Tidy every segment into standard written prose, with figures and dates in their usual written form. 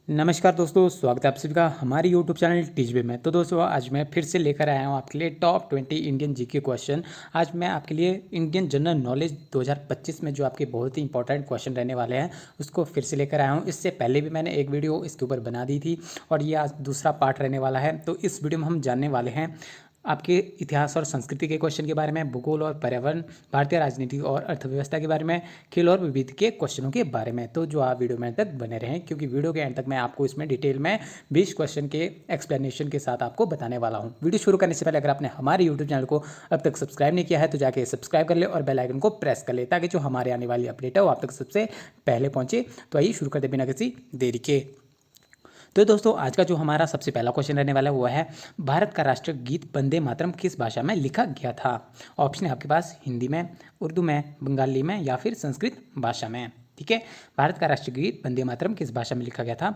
नमस्कार दोस्तों, स्वागत है आप सभी का हमारे YouTube चैनल टीचबे में। तो दोस्तों आज मैं फिर से लेकर आया हूँ आपके लिए टॉप 20 इंडियन जीके क्वेश्चन। आज मैं आपके लिए इंडियन जनरल नॉलेज 2025 में जो आपके बहुत ही इंपॉर्टेंट क्वेश्चन रहने वाले हैं उसको फिर से लेकर आया हूँ। इससे पहले भी मैंने एक वीडियो इसके ऊपर बना दी थी और ये आज दूसरा पार्ट रहने वाला है। तो इस वीडियो में हम जानने वाले हैं आपके इतिहास और संस्कृति के क्वेश्चन के बारे में, भूगोल और पर्यावरण, भारतीय राजनीति और अर्थव्यवस्था के बारे में, खेल और विविध के क्वेश्चनों के बारे में। तो जो आप वीडियो में एंड तक बने रहें, क्योंकि वीडियो के एंड तक मैं आपको इसमें डिटेल में 20 क्वेश्चन के एक्सप्लेनेशन के साथ आपको बताने वाला हूँ। वीडियो शुरू करने से पहले अगर आपने हमारे यूट्यूब चैनल को अब तक सब्सक्राइब नहीं किया है तो जाके सब्सक्राइब कर ले और बेल आइकन को प्रेस कर ले, ताकि जो हमारे आने वाली अपडेट है वो आप तक सबसे पहले पहुंचे। तो आइए शुरू करते बिना किसी देरी के। तो दोस्तों आज का जो हमारा सबसे पहला क्वेश्चन रहने वाला है वो है, भारत का राष्ट्रीय गीत वंदे मातरम किस भाषा में लिखा गया था। ऑप्शन है आपके पास हिंदी में, उर्दू में, बंगाली में या फिर संस्कृत भाषा में। ठीक है, भारत का राष्ट्रीय गीत वंदे मातरम किस भाषा में लिखा गया था।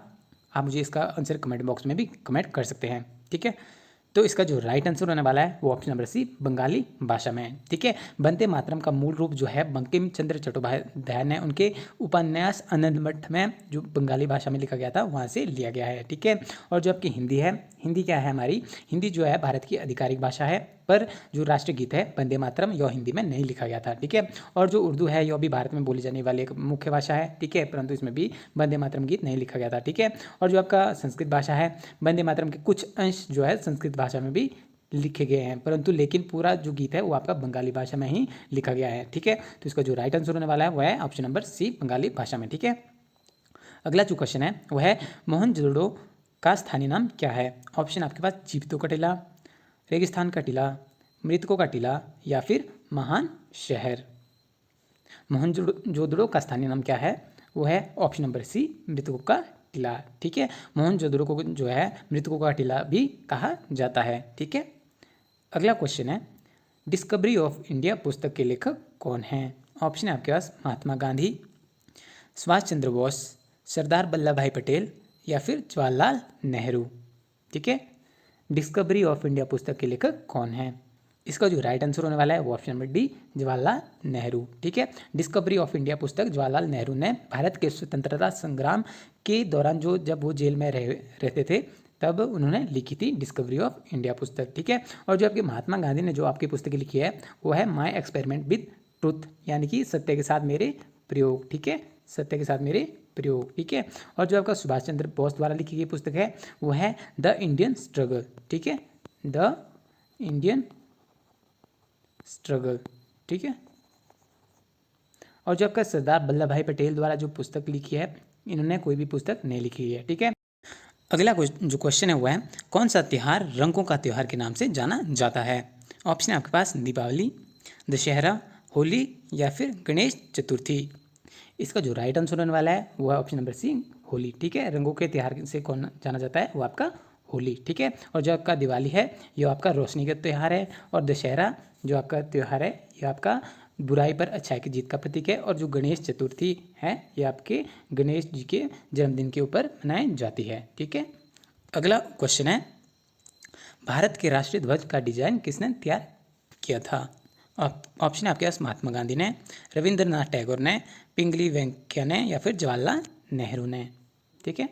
आप मुझे इसका आंसर कमेंट बॉक्स में भी कमेंट कर सकते हैं। ठीक है, तो इसका जो राइट आंसर होने वाला है वो ऑप्शन नंबर सी, बंगाली भाषा में। ठीक है, वंदे मातरम का मूल रूप जो है बंकिम चंद्र चट्टोपाध्याय ने उनके उपन्यास आनंदमठ में जो बंगाली भाषा में लिखा गया था वहाँ से लिया गया है। ठीक है, और जो आपकी हिंदी है, हिंदी क्या है हमारी, हिंदी जो है भारत की आधिकारिक भाषा है, पर जो राष्ट्रीय गीत है वंदे मातरम यह हिंदी में नहीं लिखा गया था। ठीक है, और जो उर्दू है यह भी भारत में बोली जाने वाली एक मुख्य भाषा है। ठीक है, परंतु इसमें भी वंदे मातरम गीत नहीं लिखा गया था। ठीक है, और जो आपका संस्कृत भाषा है, वंदे मातरम के कुछ अंश जो है संस्कृत भाषा में भी लिखे गए हैं, परंतु लेकिन पूरा जो गीत है वो आपका बंगाली भाषा में ही लिखा गया है। ठीक है, तो इसका जो राइट आंसर होने वाला है वो है ऑप्शन नंबर सी, बंगाली भाषा में। ठीक है, अगला जो क्वेश्चन है वो है, मोहनजोदड़ो का स्थानीय नाम क्या है। ऑप्शन आपके पास जीवितों का टीला, रेगिस्तान का टीला, मृतकों का टीला या फिर महान शहर। मोहनजोदड़ो का स्थानीय नाम क्या है, वो है ऑप्शन नंबर सी, मृतकों का टीला। ठीक है, मोहनजोदड़ो को जो है मृतकों का टीला भी कहा जाता है। ठीक है, अगला क्वेश्चन है, डिस्कवरी ऑफ इंडिया पुस्तक के लेखक कौन हैं। ऑप्शन है आपके पास महात्मा गांधी, सुभाष चंद्र बोस, सरदार वल्लभ भाई पटेल या फिर जवाहरलाल नेहरू। ठीक है, डिस्कवरी ऑफ इंडिया पुस्तक के लेखक कौन हैं। इसका जो राइट आंसर होने वाला है वो option number D, Jawaharlal Nehru. ठीक है, डिस्कवरी ऑफ इंडिया पुस्तक जवाहरलाल नेहरू ने भारत के स्वतंत्रता संग्राम के दौरान जब वो जेल में रहते थे तब उन्होंने लिखी थी डिस्कवरी ऑफ इंडिया पुस्तक। ठीक है, और जो आपके महात्मा गांधी ने जो आपकी पुस्तक लिखी है वो है माई एक्सपेरिमेंट विद ट्रुथ, यानी कि सत्य के साथ मेरे प्रयोग। ठीक है, सत्य के साथ मेरे प्रयोग। ठीक है, और जो आपका सुभाष चंद्र बोस द्वारा लिखी गई पुस्तक है वो है द इंडियन स्ट्रगल। ठीक है, द इंडियन स्ट्रगल। ठीक है, और जो आपका सरदार वल्लभ भाई पटेल द्वारा जो पुस्तक लिखी है, इन्होंने कोई भी पुस्तक नहीं लिखी है। ठीक है, अगला जो क्वेश्चन है वो है, कौन सा त्यौहार रंगों का त्यौहार के नाम से जाना जाता है। ऑप्शन है आपके पास दीपावली, दशहरा, होली या फिर गणेश चतुर्थी। इसका जो राइट आंसर होने वाला है वो है ऑप्शन नंबर सी, होली। ठीक है, रंगों के त्यौहार से कौन जाना जाता है वो आपका होली। ठीक है, और जो आपका दिवाली है ये आपका रोशनी का त्यौहार है, और दशहरा जो आपका त्यौहार है ये आपका बुराई पर अच्छाई की जीत का प्रतीक है, और जो गणेश चतुर्थी है ये आपके गणेश जी के जन्मदिन के ऊपर मनाई जाती है। ठीक है, अगला क्वेश्चन है, भारत के राष्ट्रीय ध्वज का डिजाइन किसने तैयार किया था। ऑप्शन है आपके पास महात्मा गांधी ने, रविंद्रनाथ टैगोर ने, पिंगली वेंकैया ने या फिर जवाहरलाल नेहरू ने। ठीक है,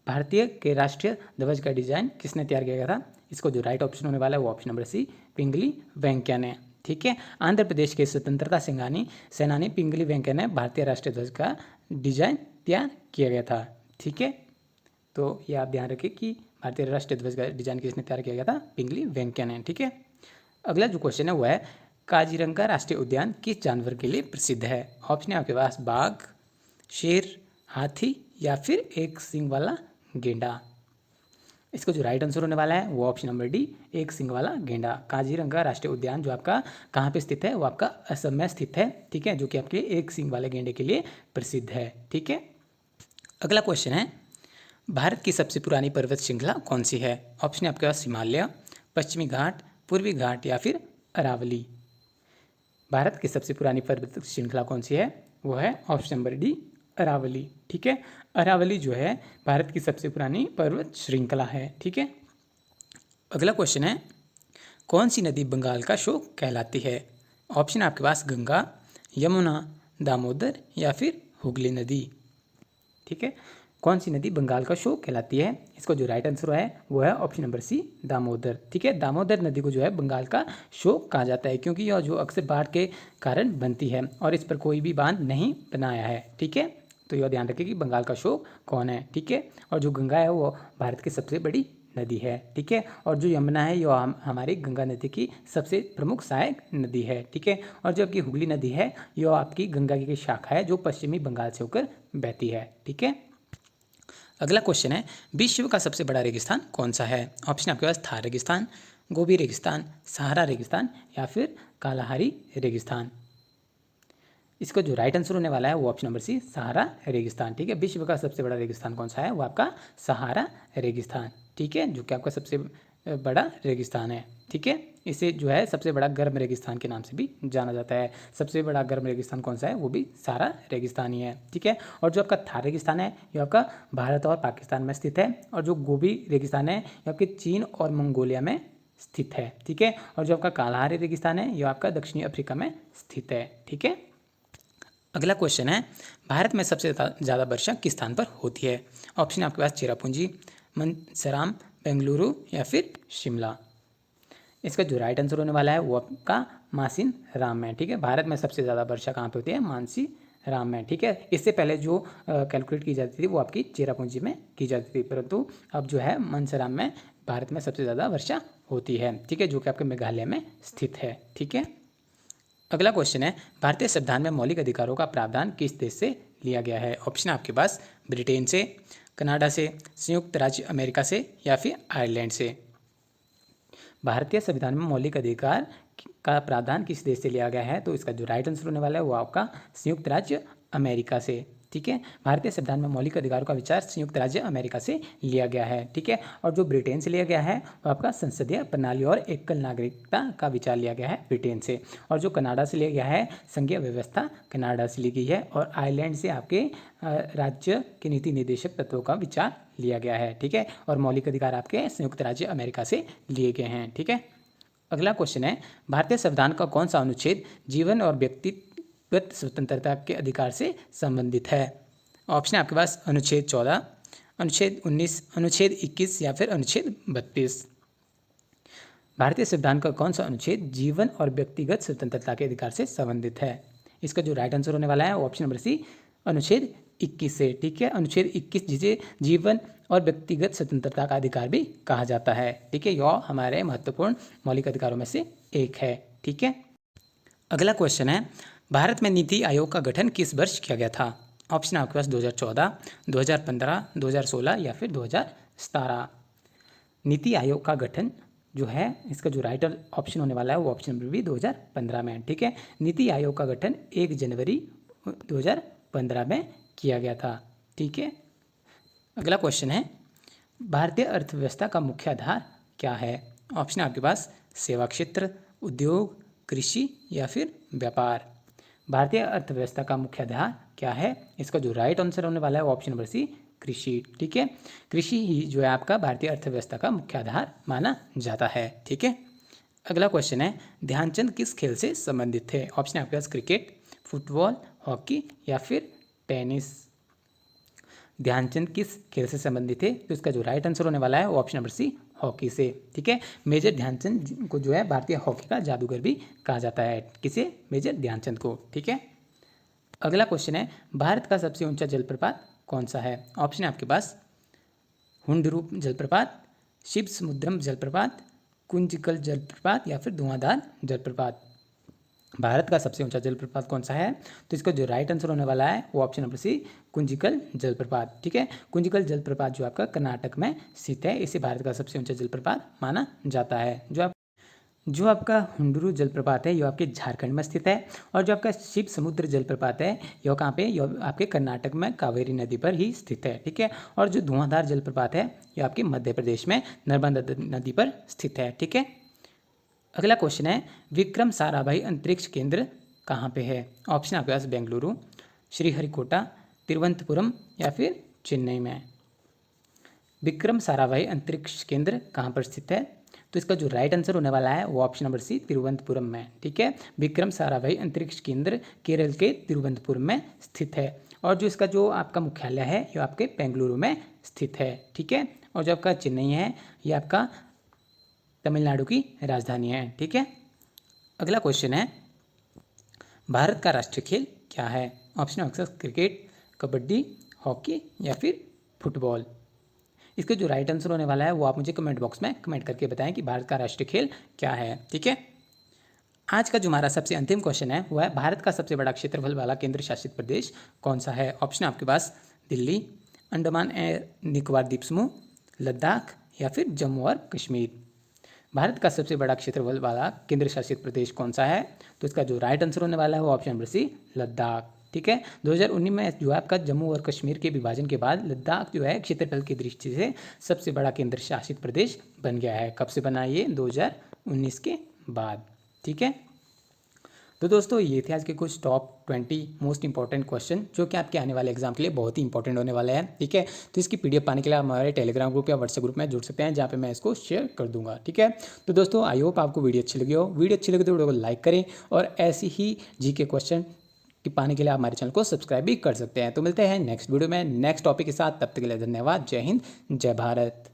भारतीय के राष्ट्रीय ध्वज का डिजाइन किसने तैयार किया गया था। इसको जो राइट ऑप्शन होने वाला है वो ऑप्शन नंबर सी, पिंगली वेंकैया ने। ठीक है, आंध्र प्रदेश के स्वतंत्रता सेनानी पिंगली वेंकैया ने भारतीय राष्ट्रीय ध्वज का डिजाइन तैयार किया गया था। ठीक है, तो ये आप ध्यान रखें कि भारतीय राष्ट्रीय ध्वज का डिजाइन किसने तैयार किया गया था, पिंगली वेंकैया ने। ठीक है, अगला जो क्वेश्चन है वो है, काजीरंगा राष्ट्रीय उद्यान किस जानवर के लिए प्रसिद्ध है। ऑप्शन है आपके पास बाघ, शेर, हाथी या फिर एक सींग वाला गेंडा। इसका जो राइट आंसर होने वाला है वो ऑप्शन नंबर डी, एक सींग वाला गेंडा। काजीरंगा राष्ट्रीय उद्यान जो आपका कहाँ पे स्थित है वो आपका असम में स्थित है। ठीक है, जो कि आपके एक सींग वाले गेंडे के लिए प्रसिद्ध है। ठीक है, अगला क्वेश्चन है, भारत की सबसे पुरानी पर्वत श्रृंखला कौन सी है। ऑप्शन है आपके पास हिमालय, पश्चिमी घाट, पूर्वी घाट या फिर अरावली। भारत की सबसे पुरानी पर्वत श्रृंखला कौन सी है, वो है ऑप्शन नंबर डी, अरावली। ठीक है, अरावली जो है भारत की सबसे पुरानी पर्वत श्रृंखला है। ठीक है, अगला क्वेश्चन है, कौन सी नदी बंगाल का शोक कहलाती है। ऑप्शन आपके पास गंगा, यमुना, दामोदर या फिर हुगली नदी। ठीक है, कौन सी नदी बंगाल का शोक कहलाती है? इसका जो राइट आंसर है वो है ऑप्शन नंबर सी, दामोदर। ठीक है, दामोदर नदी को जो है बंगाल का शोक कहा जाता है, क्योंकि यह जो अक्सर बाढ़ के कारण बनती है और इस पर कोई भी बांध नहीं बनाया है। ठीक है, तो यह ध्यान रखें कि बंगाल का शोक कौन है। ठीक है, और जो गंगा है वो भारत की सबसे बड़ी नदी है। ठीक है, और जो यमुना है यह हमारी गंगा नदी की सबसे प्रमुख सहायक नदी है। ठीक है, और जो आपकी हुगली नदी है यह आपकी गंगा की शाखा है जो पश्चिमी बंगाल से होकर बहती है। ठीक है, अगला क्वेश्चन है, विश्व का सबसे बड़ा रेगिस्तान कौन सा है? ऑप्शन आपके पास थार रेगिस्तान, गोबी रेगिस्तान, सहारा रेगिस्तान या फिर कालाहारी रेगिस्तान। इसका जो राइट आंसर होने वाला है वो ऑप्शन नंबर सी, सहारा रेगिस्तान। ठीक है, विश्व का सबसे बड़ा रेगिस्तान कौन सा है? वो आपका सहारा रेगिस्तान। ठीक है, जो कि आपका सबसे बड़ा रेगिस्तान है। ठीक है, इसे जो है सबसे बड़ा गर्म रेगिस्तान के नाम से भी जाना जाता है। सबसे बड़ा गर्म रेगिस्तान कौन सा है? वो भी सहारा रेगिस्तान ही है। ठीक है, और जो आपका थार रेगिस्तान है ये आपका भारत और पाकिस्तान में स्थित है, और जो गोबी रेगिस्तान है ये आपके चीन और मंगोलिया में स्थित है। ठीक है, और जो आपका कालाहारी रेगिस्तान है ये आपका दक्षिणी अफ्रीका में स्थित है। ठीक है, अगला क्वेश्चन है, भारत में सबसे ज़्यादा वर्षा किस स्थान पर होती है? ऑप्शन आपके पास चेरापूंजी, मंसराम, बेंगलुरु या फिर शिमला। इसका जो राइट आंसर होने वाला है वो आपका मासिन राम में। ठीक है, भारत में सबसे ज़्यादा वर्षा कहाँ पे होती है? मानसी राम में। ठीक है, इससे पहले जो कैलकुलेट की जाती थी वो आपकी चेरापूंजी में की जाती थी, परंतु अब जो है मंसराम में भारत में सबसे ज़्यादा वर्षा होती है। ठीक है, जो कि आपके मेघालय में स्थित है। ठीक है, अगला क्वेश्चन है, भारतीय संविधान में मौलिक अधिकारों का प्रावधान किस देश से लिया गया है? ऑप्शन आपके पास ब्रिटेन से, कनाडा से, संयुक्त राज्य अमेरिका से या फिर आयरलैंड से। भारतीय संविधान में मौलिक अधिकार का प्रावधान किस देश से लिया गया है? तो इसका जो राइट आंसर होने वाला है वो आपका संयुक्त राज्य अमेरिका से। ठीक है, भारतीय संविधान में मौलिक अधिकारों का विचार संयुक्त राज्य अमेरिका से लिया गया है। ठीक है, और जो ब्रिटेन से लिया गया है वो आपका संसदीय प्रणाली और एकल नागरिकता का विचार लिया गया है ब्रिटेन से, और जो कनाडा से लिया गया है संघीय व्यवस्था कनाडा से ली गई है, और आयरलैंड से आपके राज्य के नीति निर्देशक तत्वों का विचार लिया गया है। ठीक है, और मौलिक अधिकार आपके संयुक्त राज्य अमेरिका से लिए गए हैं। ठीक है, अगला क्वेश्चन है, भारतीय संविधान का कौन सा अनुच्छेद जीवन और व्यक्तिगत स्वतंत्रता के अधिकार से संबंधित है? ऑप्शन आपके पास अनुच्छेद 14, अनुच्छेद 19, अनुच्छेद 21 या फिर अनुच्छेद 32। भारतीय संविधान का कौन सा अनुच्छेद जीवन और व्यक्तिगत स्वतंत्रता के अधिकार से संबंधित है? इसका जो राइट आंसर होने वाला है ऑप्शन नंबर सी, अनुच्छेद 21 से। ठीक है, अनुच्छेद 21 जिसे जीवन और व्यक्तिगत स्वतंत्रता का अधिकार भी कहा जाता है। ठीक है, यह हमारे महत्वपूर्ण मौलिक अधिकारों में से एक है। ठीक है, अगला क्वेश्चन है, भारत में नीति आयोग का गठन किस वर्ष किया गया था? ऑप्शन आपके पास 2014, 2015, 2016 या फिर 2017। नीति आयोग का गठन जो है इसका जो राइट ऑप्शन होने वाला है वो ऑप्शन नंबर बी 2015 में। ठीक है, नीति आयोग का गठन 1 जनवरी 2015 में किया गया था। ठीक है, अगला क्वेश्चन है, भारतीय अर्थव्यवस्था का मुख्य आधार क्या है? ऑप्शन आपके पास सेवा क्षेत्र, उद्योग, कृषि या फिर व्यापार। भारतीय अर्थव्यवस्था का मुख्य आधार क्या है? इसका जो राइट आंसर होने वाला है वो ऑप्शन नंबर सी, कृषि। ठीक है, कृषि ही जो है आपका भारतीय अर्थव्यवस्था का मुख्य आधार माना जाता है। ठीक है, अगला क्वेश्चन है, ध्यानचंद किस खेल से संबंधित थे? ऑप्शन आपके पास क्रिकेट, फुटबॉल, हॉकी या फिर टेनिस। ध्यानचंद किस खेल से संबंधित थे? तो इसका जो राइट आंसर होने वाला है वो ऑप्शन नंबर सी, हॉकी से। ठीक है, मेजर ध्यानचंद को जो है भारतीय हॉकी का जादूगर भी कहा जाता है। किसे? मेजर ध्यानचंद को। ठीक है, अगला क्वेश्चन है, भारत का सबसे ऊंचा जलप्रपात कौन सा है? ऑप्शन है आपके पास हुंडरू जलप्रपात, शिव समुद्रम जलप्रपात, कुंजकल जलप्रपात या फिर धुआंधार जलप्रपात। भारत का सबसे ऊंचा जलप्रपात कौन सा है? तो इसका जो राइट आंसर होने वाला है वो ऑप्शन नंबर सी, कुंजकल जलप्रपात। ठीक है, कुंजकल जलप्रपात जो आपका कर्नाटक में स्थित है, इसे भारत का सबसे ऊंचा जलप्रपात माना जाता है। जो आपका हुंडरू जलप्रपात है यह आपके झारखंड में स्थित है, और जो आपका शिव समुद्र जलप्रपात है यह कहाँ पे? यह आपके कर्नाटक में कावेरी नदी पर ही स्थित है। ठीक है, और जो धुआंधार जलप्रपात है यह आपके मध्य प्रदेश में नर्मदा नदी पर स्थित है। ठीक है, अगला क्वेश्चन है, विक्रम साराभाई अंतरिक्ष केंद्र कहाँ पे है? ऑप्शन आपके पास बेंगलुरु, श्रीहरिकोटा, तिरुवनंतपुरम या फिर चेन्नई में। विक्रम साराभाई अंतरिक्ष केंद्र कहाँ पर स्थित है? तो इसका जो राइट आंसर होने वाला है वो ऑप्शन नंबर सी, तिरुवनंतपुरम में। ठीक है, विक्रम साराभाई अंतरिक्ष केंद्र केरल के तिरुवनंतपुरम में स्थित है, और जो इसका जो आपका मुख्यालय है ये आपके बेंगलुरु में स्थित है, ठीक है। और जो आपका चेन्नई है ये आपका तमिलनाडु की राजधानी है, ठीक है। अगला क्वेश्चन है, भारत का राष्ट्रीय खेल क्या है? Option option cricket, kabaddi, hockey या फिर फुटबॉल। इसका जो राइट आंसर होने वाला है वो आप मुझे कमेंट बॉक्स में कमेंट करके बताएं कि भारत का राष्ट्रीय खेल क्या है, ठीक है। आज का जो हमारा सबसे अंतिम क्वेश्चन है वो है, भारत का सबसे बड़ा क्षेत्रफल वाला केंद्र शासित प्रदेश कौन सा है? ऑप्शन आपके पास दिल्ली, अंडमान एवं निकोबार द्वीप समूह, लद्दाख या फिर जम्मू और कश्मीर। भारत का सबसे बड़ा क्षेत्रफल वाला केंद्र शासित प्रदेश कौन सा है? तो इसका जो राइट आंसर होने वाला है वो ऑप्शन नंबर सी, लद्दाख, ठीक है। 2019 में जो है आपका जम्मू और कश्मीर के विभाजन के बाद लद्दाख जो है क्षेत्रफल की दृष्टि से सबसे बड़ा केंद्र शासित प्रदेश बन गया है। कब से बना? ये 2019 के बाद, ठीक है। तो दोस्तों ये थे आज के कुछ टॉप 20 मोस्ट इंपॉर्टेंट क्वेश्चन जो कि आपके आने वाले एग्जाम के लिए बहुत ही इंपॉर्टेंट होने वाले हैं, ठीक है। तो इसकी पीडीएफ पाने के लिए आप हमारे टेलीग्राम ग्रुप या व्हाट्सएप ग्रुप में जुड़ सकते हैं, जहाँ पे मैं इसको शेयर कर दूंगा, ठीक है। तो दोस्तों आई होप आपको वीडियो अच्छी लगी हो। वीडियो अच्छी लगी तो वीडियो को लाइक करें और ऐसी ही जीके क्वेश्चन कि पाने के लिए आप हमारे चैनल को सब्सक्राइब भी कर सकते हैं। तो मिलते हैं नेक्स्ट वीडियो में नेक्स्ट टॉपिक के साथ, तब तक के लिए धन्यवाद। जय हिंद, जय भारत।